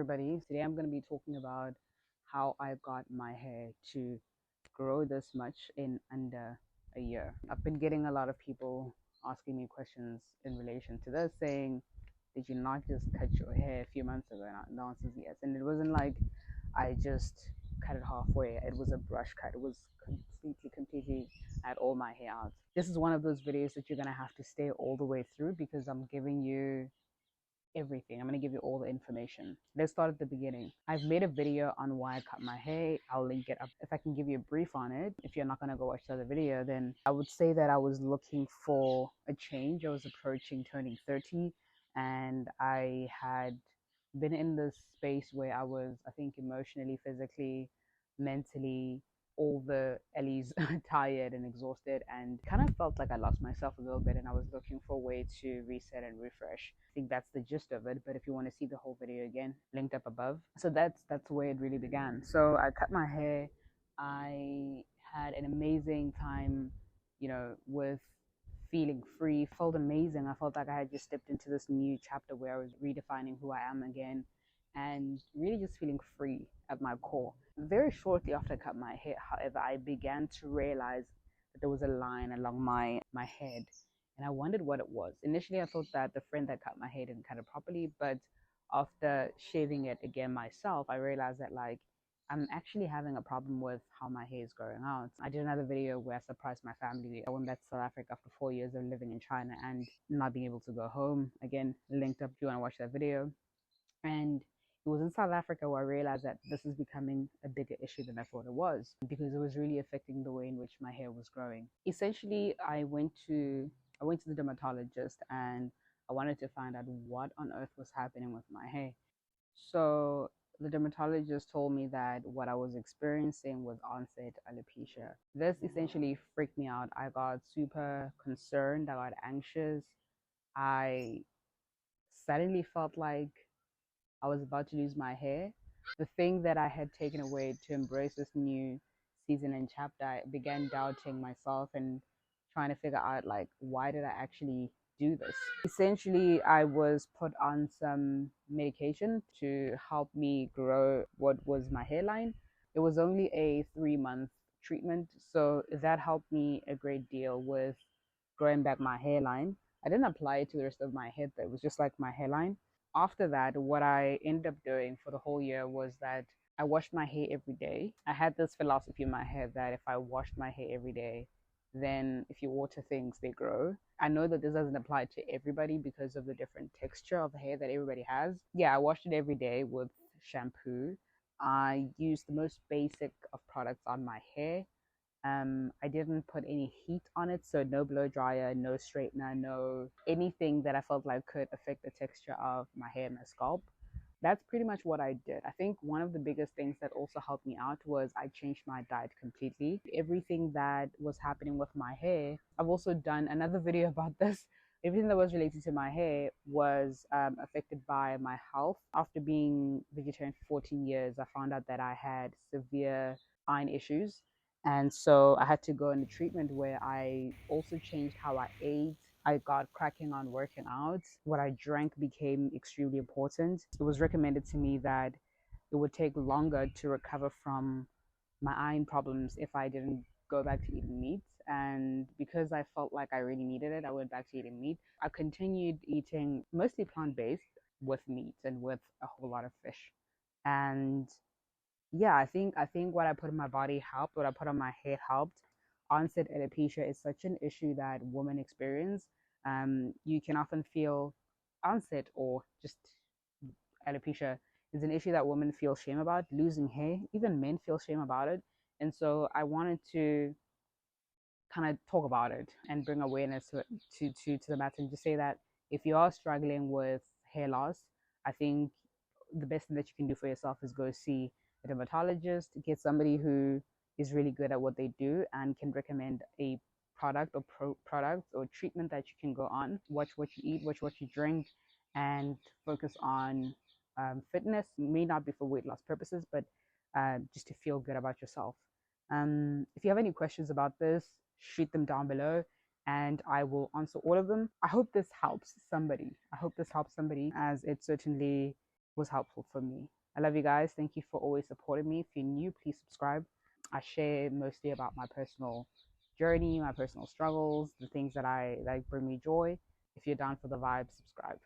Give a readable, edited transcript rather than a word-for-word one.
everybody. Today I'm going to be talking about how I got my hair to grow this much in under a year. I've been getting a lot of people asking me questions in relation to this, saying, did you not just cut your hair a few months ago? And the answer is yes. And it wasn't like I just cut it halfway. It was a brush cut. It was completely, I had all my hair out. This is one of those videos that you're going to have to stay all the way through because I'm giving you everything. I'm going to give you all the information. Let's start at the beginning. I've made a video on why I cut my hair. I'll link it up if I can give you a brief on it. If you're not going to go watch the other video, then I would say that I was looking for a change. I was approaching turning 30 and I had been in this space where I was, I think, emotionally, physically, mentally, all the Ellie's tired and exhausted, and kind of felt like I lost myself a little bit, and I was looking for a way to reset and refresh. I think that's the gist of it, but if you want to see the whole video again, linked up above. So that's where it really began. So I cut my hair. I had an amazing time, with feeling free. Felt amazing. I felt like I had just stepped into this new chapter where I was redefining who I am again and really just feeling free at my core. Very shortly after I cut my hair, however, I began to realize that there was a line along my head, and I wondered what it was. Initially, I thought that the friend that cut my hair didn't cut it properly, but after shaving it again myself, I realized that I'm actually having a problem with how my hair is growing out. I did another video where I surprised my family. I went back to South Africa after 4 years of living in China and not being able to go home. Again, linked up if you want to watch that video. And it was in South Africa where I realized that this is becoming a bigger issue than I thought it was, because it was really affecting the way in which my hair was growing. Essentially, I went to the dermatologist and I wanted to find out what on earth was happening with my hair. So the dermatologist told me that what I was experiencing was onset alopecia. This essentially freaked me out. I got super concerned. I got anxious. I suddenly felt like I was about to lose my hair. The thing that I had taken away to embrace this new season and chapter, I began doubting myself and trying to figure out why did I actually do this? Essentially, I was put on some medication to help me grow what was my hairline. It was only a 3-month treatment, so that helped me a great deal with growing back my hairline. I didn't apply it to the rest of my head, but it was just like my hairline. After that, what I ended up doing for the whole year was that I washed my hair every day. I had this philosophy in my head that if I washed my hair every day, then if you water things, they grow. I know that this doesn't apply to everybody because of the different texture of hair that everybody has. Yeah, I washed it every day with shampoo. I used the most basic of products on my hair. I didn't put any heat on it, so no blow dryer, no straightener, no anything that I felt like could affect the texture of my hair and my scalp. That's pretty much what I did. I think one of the biggest things that also helped me out was I changed my diet completely. Everything that was happening with my hair, I've also done another video about this. Everything that was related to my hair was affected by my health. After being vegetarian for 14 years, I found out that I had severe iron issues. And so I had to go into treatment where I also changed how I ate. I got cracking on working out. What I drank became extremely important. It was recommended to me that it would take longer to recover from my iron problems if I didn't go back to eating meat. And because I felt like I really needed it, I went back to eating meat. I continued eating mostly plant based with meat and with a whole lot of fish. And yeah, I think what I put in my body helped. What I put on my hair helped. Onset alopecia is such an issue that women experience. You can often feel onset or just alopecia is an issue that women feel shame about. Losing hair, even men feel shame about it. And so I wanted to kind of talk about it and bring awareness to the matter, and just say that if you are struggling with hair loss, I think the best thing that you can do for yourself is go see a dermatologist, get somebody who is really good at what they do and can recommend a product or product or treatment that you can go on. Watch what you eat, watch what you drink, and focus on fitness. It may not be for weight loss purposes, but just to feel good about yourself. If you have any questions about this, shoot them down below and I will answer all of them. I hope this helps somebody. I hope this helps somebody, as it certainly was helpful for me. I love you guys. Thank you for always supporting me. If you're new, please subscribe. I share mostly about my personal journey, my personal struggles, the things that bring me joy. If you're down for the vibe, subscribe.